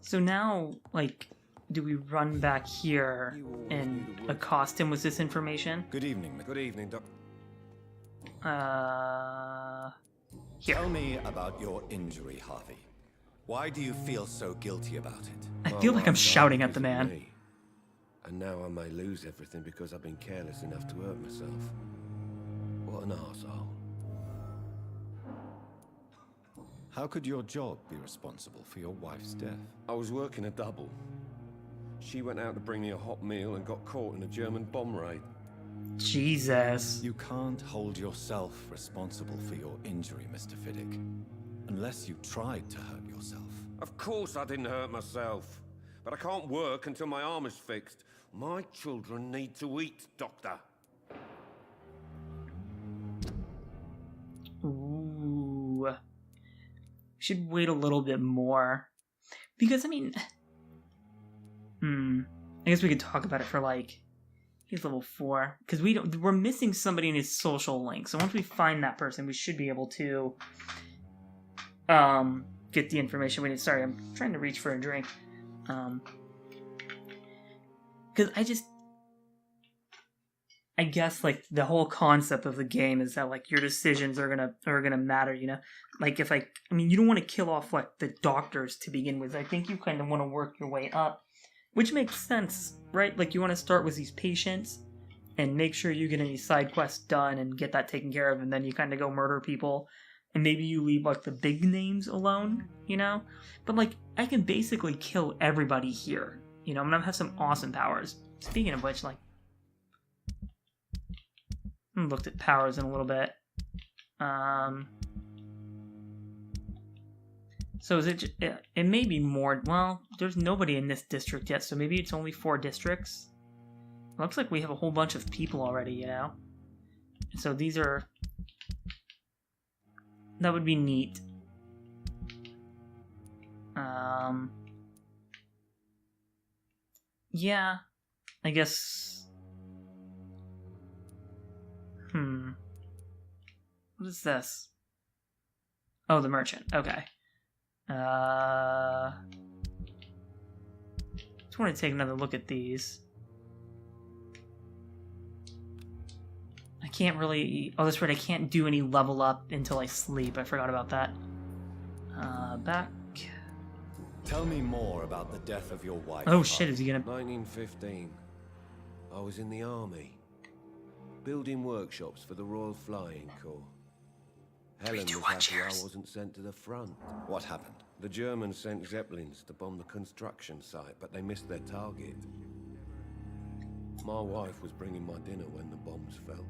So now, like, do we run back here and accost him with this information? Good evening. Good evening, Doc. Here. Tell me about your injury, Harvey. Why do you feel so guilty about it? I feel like I'm shouting at the man. Me. And now I may lose everything because I've been careless enough to hurt myself. What an arsehole. How could your job be responsible for your wife's death? I was working a double. She went out to bring me a hot meal and got caught in a German bomb raid. Jesus. You can't hold yourself responsible for your injury, Mr. Fiddick. Unless you tried to hurt yourself. Of course I didn't hurt myself. But I can't work until my arm is fixed. My children need to eat, Doctor. Ooh. Should wait a little bit more. Because, I mean... I guess we could talk about it for, like... He's level 4. Because we're missing somebody in his social link. So once we find that person, we should be able to... get the information we need. Sorry, I'm trying to reach for a drink. Because I guess, like, the whole concept of the game is that, like, your decisions are gonna matter, you know? Like, if, like, I mean, you don't want to kill off, like, the doctors to begin with. I think you kind of want to work your way up, which makes sense, right? Like, you want to start with these patients and make sure you get any side quests done and get that taken care of, and then you kind of go murder people, and maybe you leave, like, the big names alone, you know? But, like, I can basically kill everybody here, you know? I'm gonna have some awesome powers. Speaking of which, like, I looked at powers in a little bit. So is it may be more, well, there's nobody in this district yet, so maybe it's only 4 districts. Looks like we have a whole bunch of people already, you know? So these are... That would be neat. Yeah, I guess... What is this? Oh, the merchant. Okay. Just want to take another look at these. I can't really... Oh, that's right. I can't do any level up until I sleep. I forgot about that. Back. Tell me more about the death of your wife. Oh, shit. Is he gonna... 1915. I was in the army. Building workshops for the Royal Flying Corps. Helen was happy I wasn't sent to the front. What happened? The Germans sent Zeppelins to bomb the construction site, but they missed their target. My wife was bringing my dinner when the bombs fell.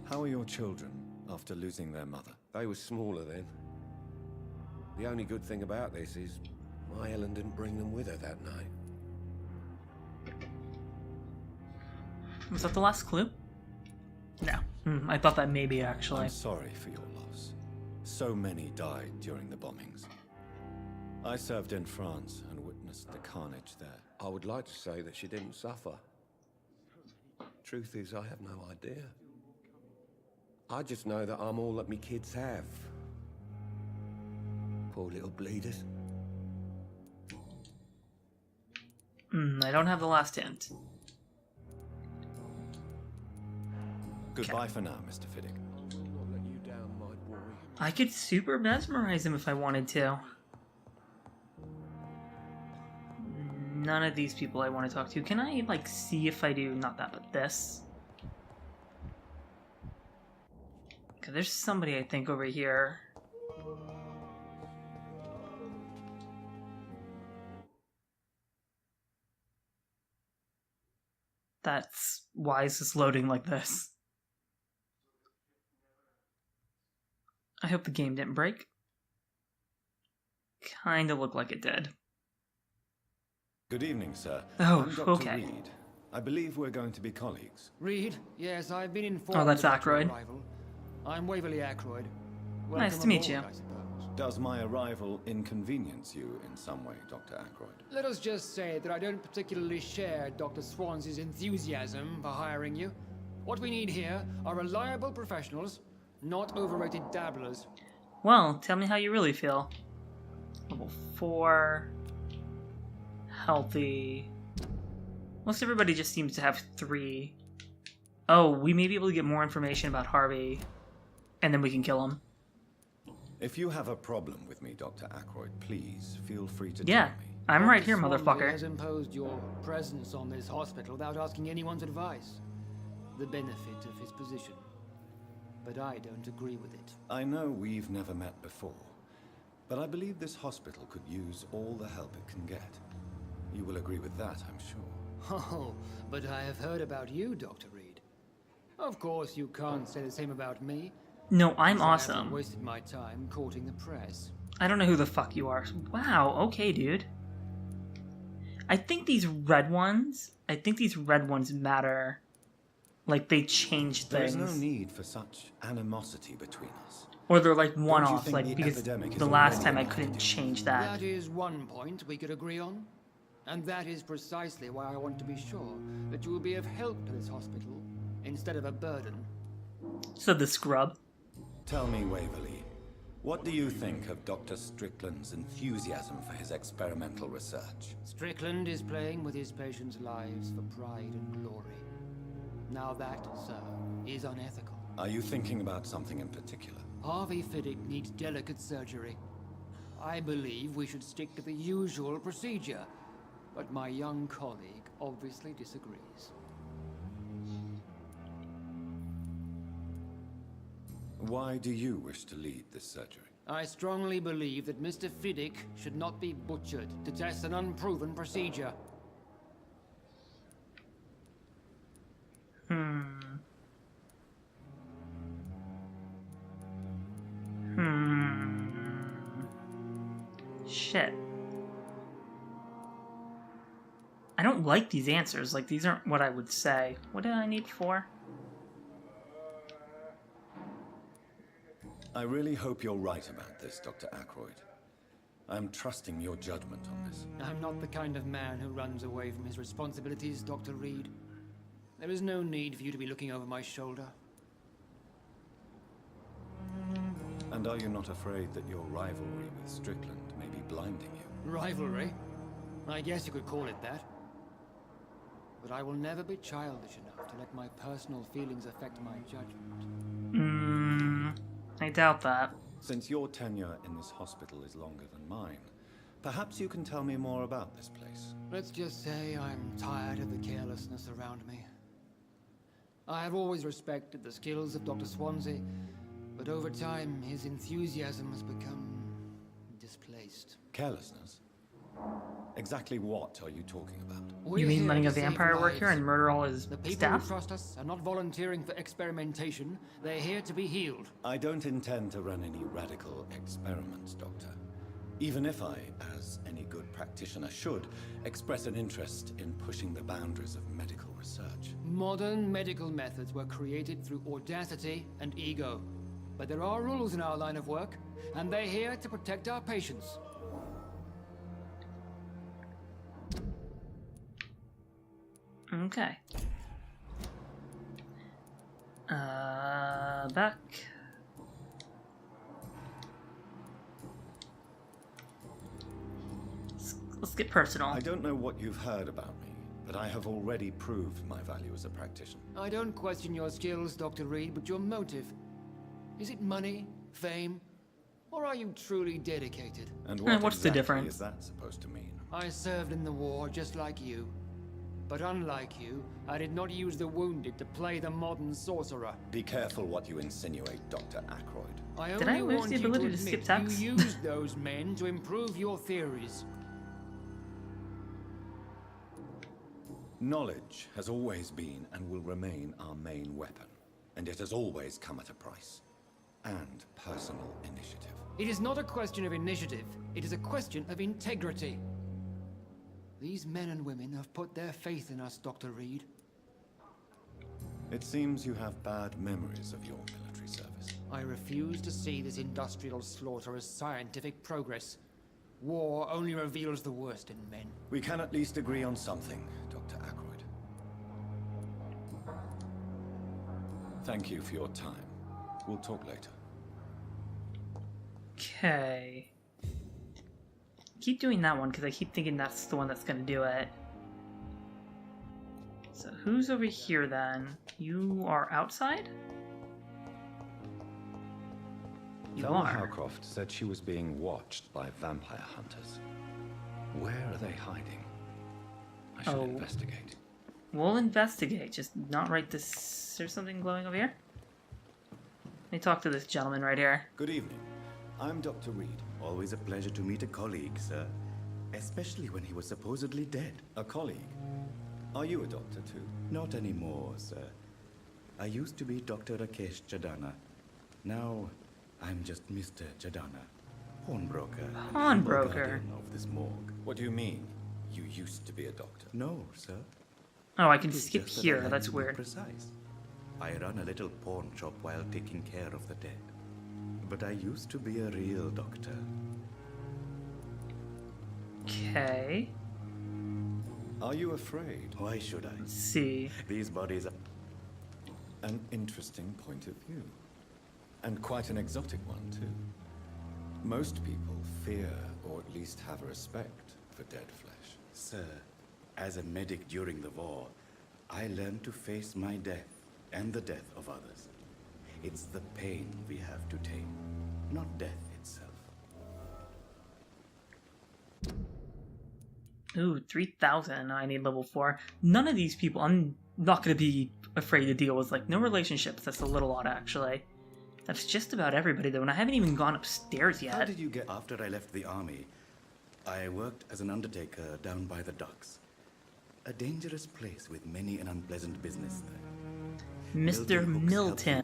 How are your children after losing their mother? They were smaller then. The only good thing about this is my Helen didn't bring them with her that night. Was that the last clue? No. I thought that maybe, actually. I'm sorry for your loss. So many died during the bombings. I served in France and witnessed the carnage there. I would like to say that she didn't suffer. Truth is, I have no idea. I just know that I'm all that me kids have. Poor little bleeders. I don't have the last hint. Goodbye for now, Mr. Fiddick. I could super mesmerize him if I wanted to. None of these people I want to talk to. Can I, like, see if I do? Not that, but this. Okay, there's somebody, I think, over here. That's... Why is this loading like this? I hope the game didn't break. Kinda looked like it did. Good evening, sir. Oh, I'm Dr. okay. Reid. I believe we're going to be colleagues. Reid? Yes, I've been informed. Oh, that's about your Aykroyd. arrival. I'm Waverly Aykroyd. Nice Welcome to meet aboard, you. I suppose. Does my arrival inconvenience you in some way, Dr. Aykroyd? Let us just say that I don't particularly share Dr. Swans's enthusiasm for hiring you. What we need here are reliable professionals, not overrated dabblers. Well, tell me how you really feel. Level 4. Healthy. Most everybody just seems to have 3. Oh, we may be able to get more information about Harvey, and then we can kill him. If you have a problem with me, Dr. Ackroyd, please feel free to Yeah, tell me. I'm right here, Dr. Swansea motherfucker. has imposed your presence on this hospital without asking anyone's advice. The benefit of his position. But I don't agree with it. I know we've never met before, but I believe this hospital could use all the help it can get. You will agree with that, I'm sure. Oh, but I have heard about you, Dr. Reid. Of course, you can't say the same about me. No, I'm I haven't awesome. wasted my time courting the press. I don't know who the fuck you are. Wow, okay, dude. I think these red ones matter. Like, they change There things. is no need for such animosity between us. Or they're like you one-off, think like, the because epidemic is the last already time I enough to couldn't do? change that. That is one point we could agree on. And that is precisely why I want to be sure that you will be of help to this hospital instead of a burden. So the scrub. Tell me, Waverly, what do you think of Dr. Strickland's enthusiasm for his experimental research? Strickland is playing with his patients' lives for pride and glory. Now that, sir, is unethical. Are you thinking about something in particular? Harvey Fiddick needs delicate surgery. I believe we should stick to the usual procedure, but my young colleague obviously disagrees. Why do you wish to lead this surgery? I strongly believe that Mr. Fiddick should not be butchered to test an unproven procedure. Shit. I don't like these answers. Like, these aren't what I would say. What did I need for? I really hope you're right about this, Dr. Ackroyd. I'm trusting your judgment on this. I'm not the kind of man who runs away from his responsibilities, Dr. Reid. There is no need for you to be looking over my shoulder. And are you not afraid that your rivalry with Strickland may be blinding you? Rivalry? I guess you could call it that. But I will never be childish enough to let my personal feelings affect my judgment. I doubt that. Since your tenure in this hospital is longer than mine, perhaps you can tell me more about this place. Let's just say I'm tired of the carelessness around me. I have always respected the skills of Dr. Swansea, but over time his enthusiasm has become displaced. Carelessness? Exactly what are you talking about? You mean letting a to save vampire work here lives. and murder all his The people staff? who trust us are not volunteering for experimentation. They're here to be healed. I don't intend to run any radical experiments, Doctor. Even if I, as any good practitioner should, express an interest in pushing the boundaries of medical research. Modern medical methods were created through audacity and ego. But there are rules in our line of work, and they're here to protect our patients. Okay. Back. Let's get personal. I don't know what you've heard about me, but I have already proved my value as a practitioner. I don't question your skills, Dr. Reid, but your motive. Is it money, fame, or are you truly dedicated? And what's the exactly difference? is that supposed to mean? I served in the war just like you. But unlike you, I did not use the wounded to play the modern sorcerer. Be careful what you insinuate, Dr. Ackroyd. I Did I only lose want the you ability to to skip admit text? you used those men to improve your theories. Knowledge has always been and will remain our main weapon, and it has always come at a price. And personal initiative. It is not a question of initiative, it is a question of integrity. These men and women have put their faith in us, Dr. Reid. It seems you have bad memories of your military service. I refuse to see this industrial slaughter as scientific progress. War only reveals the worst in men. We can at least agree on something, Dr. Ackroyd. Thank you for your time. We'll talk later. Okay. Keep doing that one because I keep thinking that's the one that's gonna do it. So who's over here then? You are outside? You Thelma are. Howcroft said she was being watched by vampire hunters. Where are they hiding? I should investigate. We'll investigate, just not right this... There's something glowing over here? Let me talk to this gentleman right here. Good evening. I'm Dr. Reid. Always a pleasure to meet a colleague, sir. Especially when he was supposedly dead. A colleague? Are you a doctor too? Not anymore, sir. I used to be Dr. Rakesh Chadana. Now, I'm just Mr. Chadana. Pawnbroker. and Pawnbroker. guardian of this morgue. What do you mean? You used to be a doctor? No, sir. Oh, I can It's skip just that I here. like That's to be weird. Precise. I run a little pawn shop while taking care of the dead. But I used to be a real doctor. Okay. Are you afraid? Why should I? Let's see. These bodies are... An interesting point of view. And quite an exotic one, too. Most people fear, or at least have a respect, for dead flesh. Sir, as a medic during the war, I learned to face my death and the death of others. It's the pain we have to tame, not death itself. Ooh, 3,000. I need level 4. None of these people, I'm not going to be afraid to deal with. Like, no relationships. That's a little odd, actually. That's just about everybody, though, and I haven't even gone upstairs How yet. did you get... After I left the army, I worked as an undertaker down by the docks. A dangerous place with many an unpleasant business there. Mr. Hooks Milton.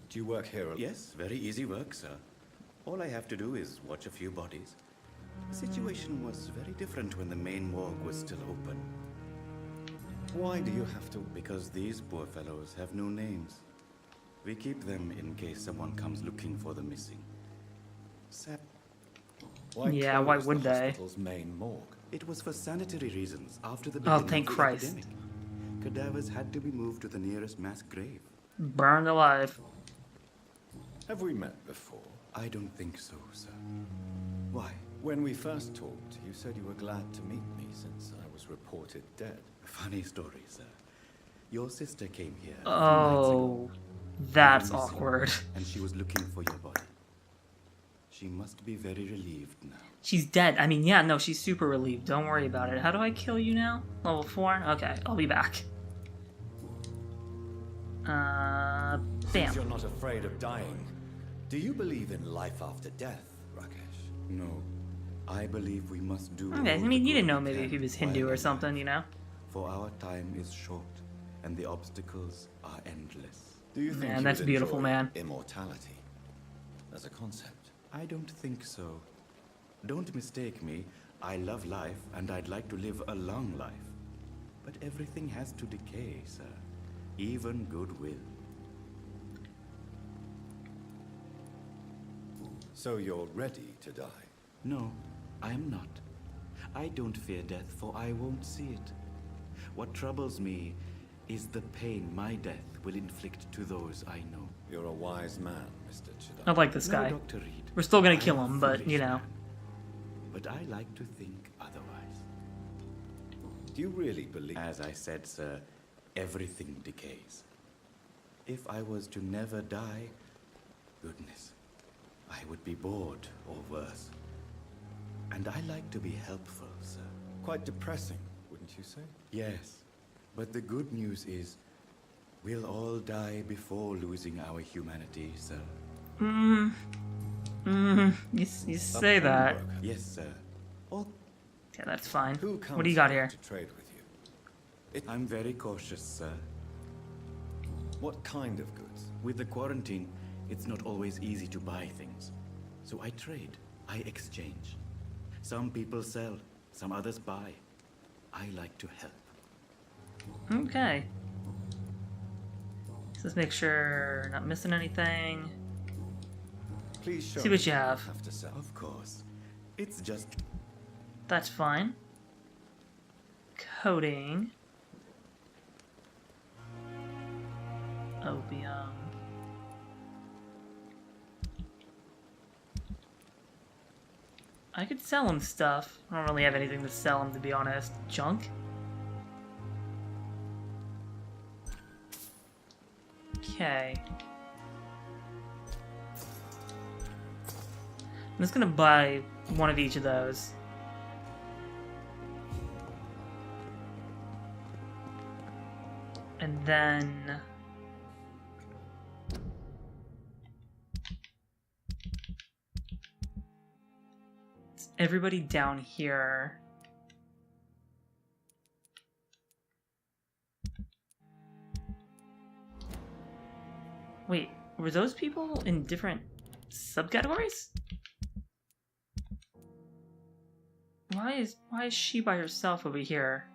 Do you work here? Yes, very easy work, sir. All I have to do is watch a few bodies. The situation was very different when the main morgue was still open. Why do you have to... Because these poor fellows have no names. We keep them in case someone comes looking for the missing. Sap. Why Yeah, why close would the they? hospital's main morgue? It was for sanitary reasons after the Oh, beginning thank of the Christ. epidemic. Cadavers had to be moved to the nearest mass grave. Burned alive. Have we met before? I don't think so, sir. Why? When we first talked, you said you were glad to meet me since I was reported dead. Funny story, sir. Your sister came here a few nights ago. Oh, that's You were missing, awkward. And she was looking for your body. She must be very relieved now. She's dead. I mean, yeah, no, she's super relieved. Don't worry about it. How do I kill you now? Level 4? Okay, I'll be back. Since you're Bam. not afraid of dying, do you believe in life after death, Rakesh? No. I believe we must do... Okay, I all mean, the you didn't good know we maybe can if he was while Hindu or alive. something, you know? For our time is short, and the obstacles are endless. Do you think Man, you that's would beautiful, enjoy man. immortality as a concept? I don't think so. Don't mistake me. I love life, and I'd like to live a long life. But everything has to decay, sir. Even goodwill. So you're ready to die? No, I am not. I don't fear death, for I won't see it. What troubles me is the pain my death will inflict to those I know. You're a wise man, Mr. I Chidam. like this No, guy. Dr. Reid. We're still gonna I kill am a him, but, foolish you know. man. But I like to think otherwise. Do you really believe... As I said, sir, everything decays. If I was to never die, goodness, I would be bored or worse. And I like to be helpful, sir. Quite depressing, wouldn't you say? Yes, but the good news is we'll all die before losing our humanity, sir. You say that. pawnbroker. Yes, sir. Oh, Okay, that's fine. Who comes What do you got here here? to trade with you? I'm very cautious, sir. What kind of goods? With the quarantine, it's not always easy to buy things. So I trade, I exchange. Some people sell, some others buy. I like to help. Okay. Let's make sure not missing anything. Please show See what you have. have to sell. Of course. It's just... That's fine. Coding. Opium. I could sell him stuff. I don't really have anything to sell him, to be honest. Junk? Okay. I'm just gonna buy one of each of those. And then... everybody down here. Wait, were those people in different subcategories? Why is she by herself over here?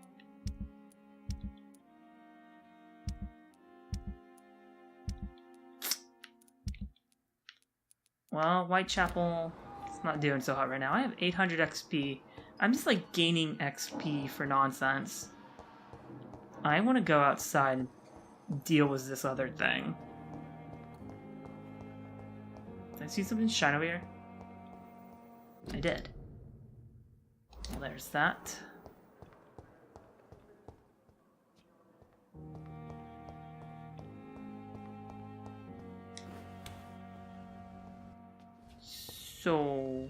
Well, Whitechapel, it's not doing so hot right now. I have 800 XP. I'm just like gaining XP for nonsense. I want to go outside and deal with this other thing. Did I see something shine over here? I did. Well, there's that. So...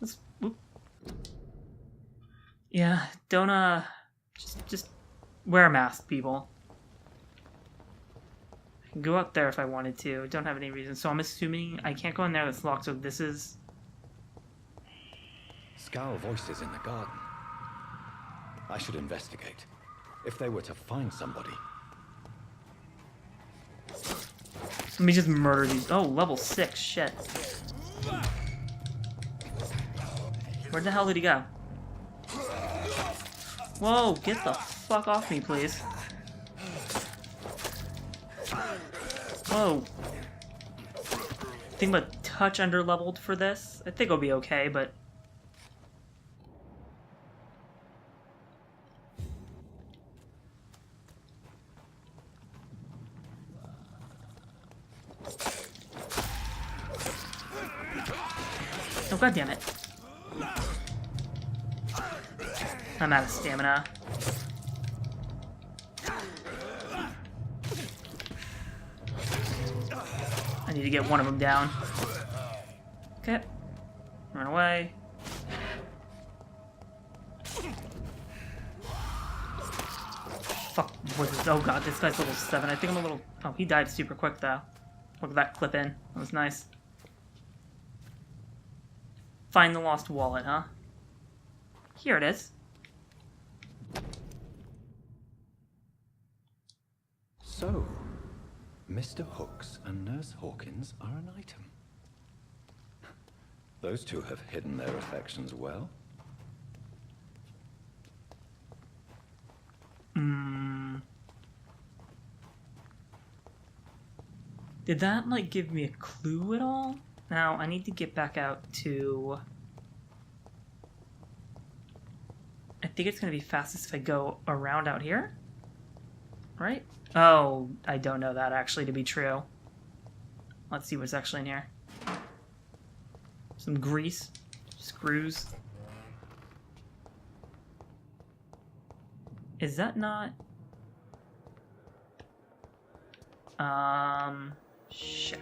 let's... whoop. Yeah, don't, just wear a mask, people. I can go up there if I wanted to. Don't have any reason. So I'm assuming I can't go in there that's locked, so this is... Scowl voices in the garden. I should investigate. If they were to find somebody. Let me just murder these. Oh, level 6. Shit. Where the hell did he go? Whoa, get the fuck off me, please. Whoa. I think I'm a touch under-leveled for this. I think I'll be okay, but... oh, god damn it. I'm out of stamina. I need to get one of them down. Okay. Run away. Fuck. What is this? Oh god, this guy's level 7. I think I'm a little... oh, he died super quick though. Look at that clip in. That was nice. Find the lost wallet, huh? Here it is. So, Mr. Hooks and Nurse Hawkins are an item. Those two have hidden their affections well. Did that, like, give me a clue at all? Now, I need to get back out to... I think it's going to be fastest if I go around out here. Right? Oh, I don't know that actually to be true. Let's see what's actually in here. Some grease. Screws. Is that not... shit.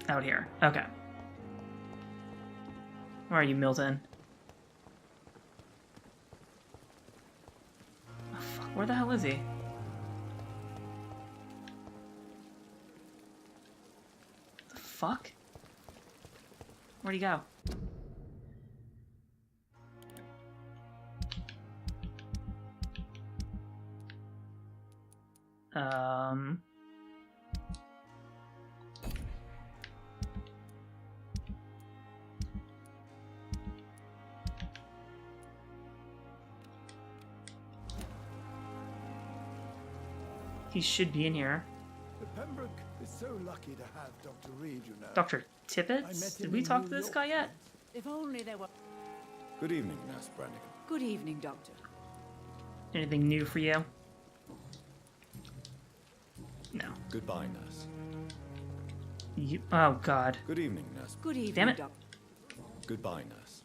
Out here. Okay. Where are you, Milton? Oh, fuck. Where the hell is he? The fuck? Where'd he go? He should be in here. The Pembroke is so lucky to have Dr. Reid, you know. Dr. Tippett? Did we talk to this guy yet? If only there were... Good evening, Nurse Brannigan. Good evening, Doctor. Anything new for you? No. Goodbye, Nurse. Oh God. Good evening, nurse. Good evening, Damn it. Doctor. Goodbye, nurse.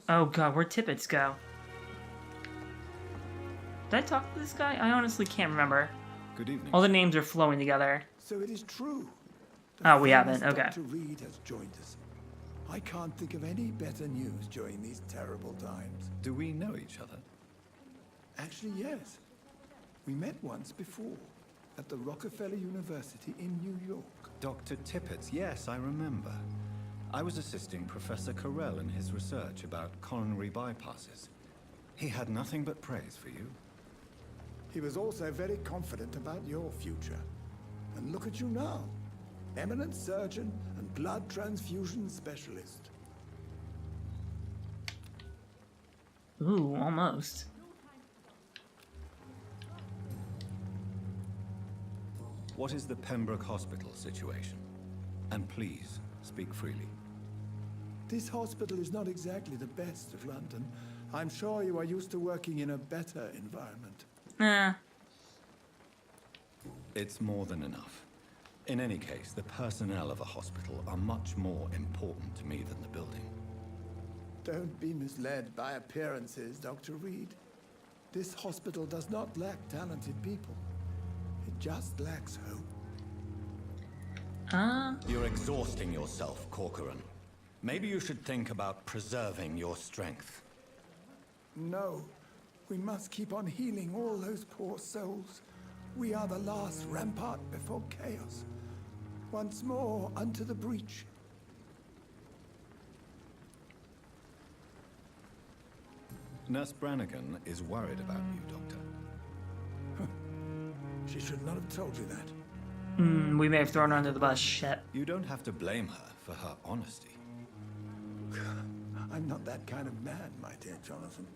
Oh God, where'd Tippets go? Did I talk to this guy? I honestly can't remember. Good evening. All the names are flowing together. So it is true. Oh, we famous haven't. Okay. Dr. Reid has joined us. I can't think of any better news during these terrible times. Do we know each other? Actually, yes. We met once before at the Rockefeller University in New York. Dr. Tippett, yes, I remember. I was assisting Professor Carell in his research about coronary bypasses. He had nothing but praise for you. He was also very confident about your future. And look at you now. Eminent surgeon and blood transfusion specialist. Ooh, almost. What is the Pembroke Hospital situation? And please, speak freely. This hospital is not exactly the best of London. I'm sure you are used to working in a better environment. It's more than enough. In any case, the personnel of a hospital are much more important to me than the building. Don't be misled by appearances, Dr. Reid. This hospital does not lack talented people. It just lacks hope. You're exhausting yourself, Corcoran. Maybe you should think about preserving your strength. No, we must keep on healing all those poor souls. We are the last rampart before chaos. Once more unto the breach. Nurse Brannigan is worried about you, Doctor. She should not have told you that. We may have thrown her under the bus. Shit. You don't have to blame her for her honesty. I'm not that kind of man, my dear Jonathan.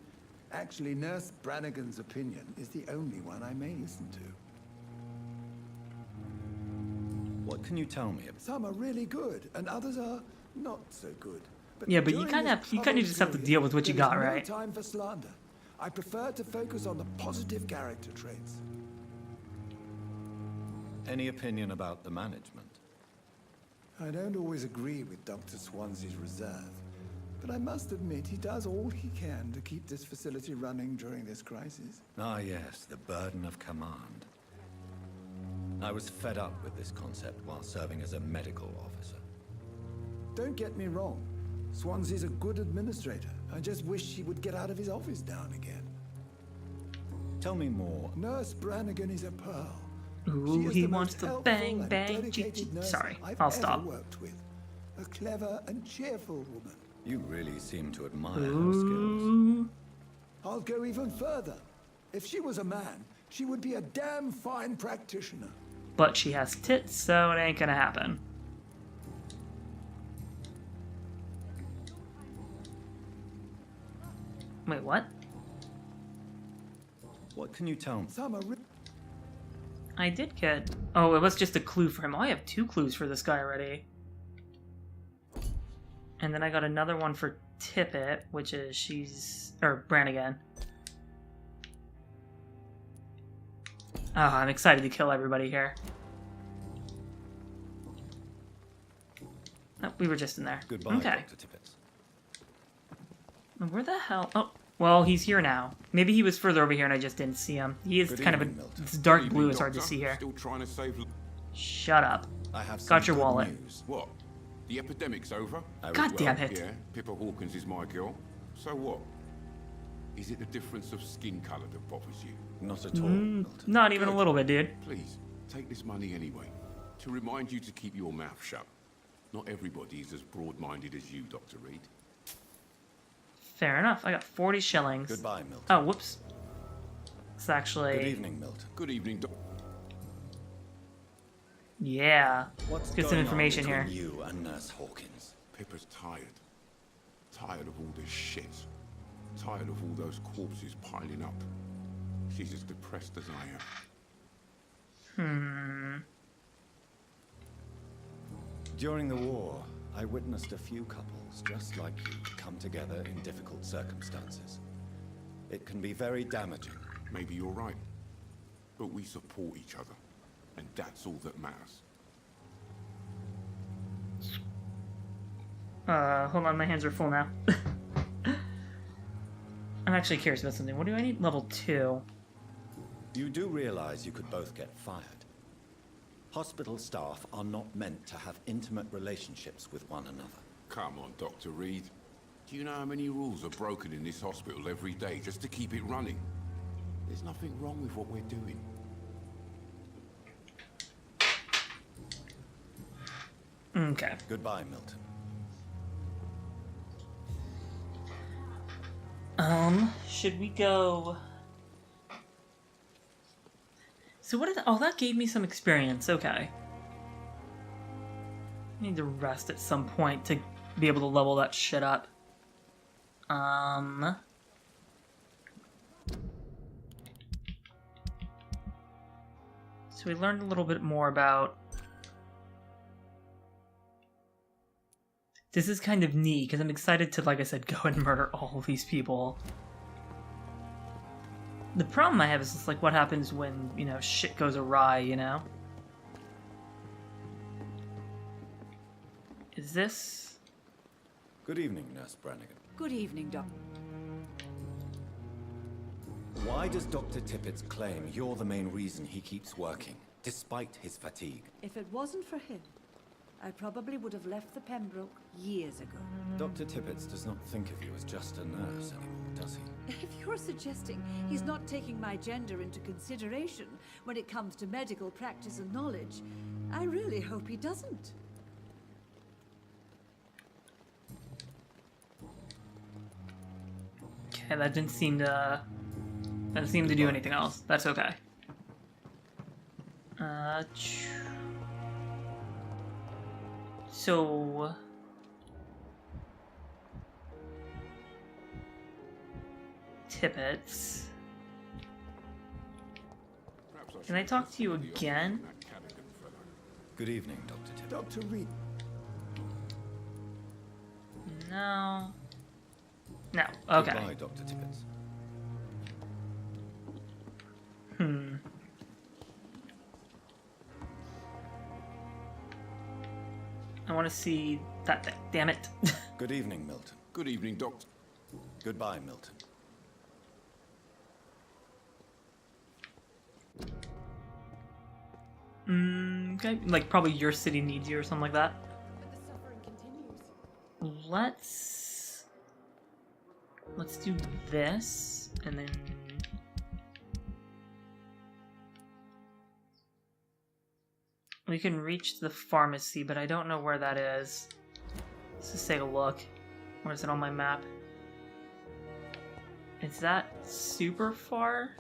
Actually, Nurse Brannigan's opinion is the only one I may listen to. What can you tell me about? Some are really good, and others are not so good. Yeah, but you during kind of this just have to troubled deal with what you period, got, there is right? No time for slander. I prefer to focus on the positive character traits. Any opinion about the management? I don't always agree with Dr. Swansea's reserve, but I must admit he does all he can to keep this facility running during this crisis. Ah, yes, the burden of command. I was fed up with this concept while serving as a medical officer. Don't get me wrong. Swansea's a good administrator. I just wish he would get out of his office now and again. Tell me more. Nurse Brannigan is a pearl. Ooh, She is he the wants most to helpful bang, and bang. dedicated nurse Sorry, I've I'll ever stop. worked with. A clever and cheerful woman. You really seem to admire her skills. Ooh. I'll go even further. If she was a man, she would be a damn fine practitioner. But she has tits, so it ain't gonna happen. Wait, what? What can you tell me? Some are I did get... Oh, it was just a clue for him. Oh, I have 2 clues for this guy already. And then I got another one for Tippett, which is or Brannigan. Oh, I'm excited to kill everybody here. Oh, we were just in there. Goodbye, Okay. Dr. Tippett. Where the hell? Oh, well, he's here now. Maybe he was further over here and I just didn't see him. He is Good kind of evening, Milton. it's dark Good blue. evening, It's hard to Doctor. see here. Still trying to save. Shut up. I have some Got your good wallet. news. What? The epidemic's over? God damn it. Yeah, Pippa Hawkins is my girl. So what? Is it the difference of skin colour that bothers you? Not at all, Milton. Not even a little bit, dude. Please, take this money anyway. To remind you to keep your mouth shut. Not everybody is as broad-minded as you, Dr. Reid. Fair enough. I got 40 shillings. Goodbye, Milton. Oh, whoops. It's actually... Good evening, Milton. Good evening, Doc. Yeah. What's Get some going information on here. between you and Nurse Hawkins? Pippa's tired. Tired of all this shit. Tired of all those corpses piling up. She's as depressed as I am. During the war, I witnessed a few couples just like you come together in difficult circumstances. It can be very damaging. Maybe you're right. But we support each other. And that's all that matters. Hold on, my hands are full now. I'm actually curious about something. What do I need? Level 2. You do realize you could both get fired. Hospital staff are not meant to have intimate relationships with one another. Come on, Dr. Reid. Do you know how many rules are broken in this hospital every day just to keep it running? There's nothing wrong with what we're doing. Okay. Goodbye, Milton. Should we go... So what did... Oh, that gave me some experience. Okay. I need to rest at some point to be able to level that shit up. So we learned a little bit more about... This is kind of neat, because I'm excited to, like I said, go and murder all of these people. The problem I have is just, like, what happens when, you know, shit goes awry, you know? Is this... Good evening, Nurse Brannigan. Good evening, Doctor. Why does Dr. Tippett's claim you're the main reason he keeps working, despite his fatigue? If it wasn't for him, I probably would have left the Pembroke years ago. Dr. Tippett does not think of you as just a nurse anymore, does he? If you're suggesting he's not taking my gender into consideration when it comes to medical practice and knowledge, I really hope he doesn't. Okay, that didn't seem to... That didn't seem to do anything else. That's okay. So... Tippets. Can I talk to you again? Good evening, Dr. Tippett. Dr. Reid. No. No. Okay. Goodbye, Dr. Tippett. I want to see that thing. Damn it. Good evening, Milton. Good evening, Doctor. Goodbye, Milton. Okay. Like, probably your city needs you or something like that. But the suffering continues. Let's do this, and then... We can reach the pharmacy, but I don't know where that is. Let's just take a look. Where is it on my map? Is that super far?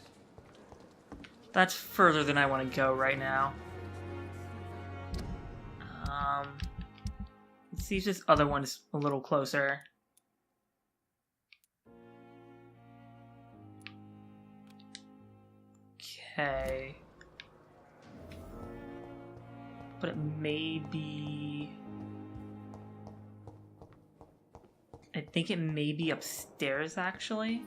That's further than I want to go right now. Let's see if this other one is a little closer. Okay. But it may be... I think it may be upstairs, actually.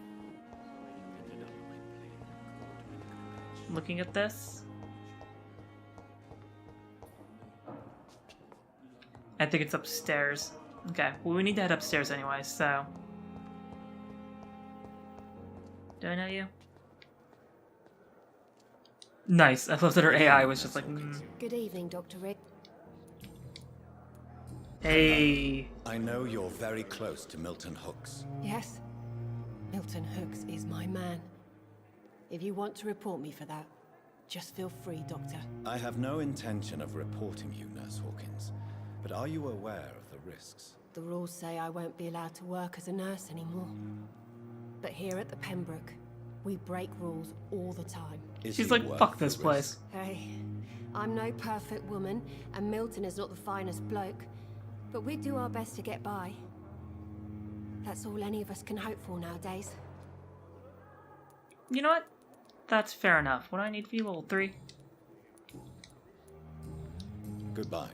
Looking at this. I think it's upstairs. Okay, well we need to head upstairs anyway, so... Do I know you? Nice, I love that her AI was just like... Good evening, Dr. Reid. Hey... I know you're very close to Milton Hooks. Yes? Milton Hooks is my man. If you want to report me for that, just feel free, Doctor. I have no intention of reporting you, Nurse Hawkins. But are you aware of the risks? The rules say I won't be allowed to work as a nurse anymore. But here at the Pembroke, we break rules all the time. Is She's he like, worth fuck the this place. risk? Hey, I'm no perfect woman, and Milton is not the finest bloke. But we do our best to get by. That's all any of us can hope for nowadays. You know what? That's fair enough. What do I need for you, level 3? Goodbye,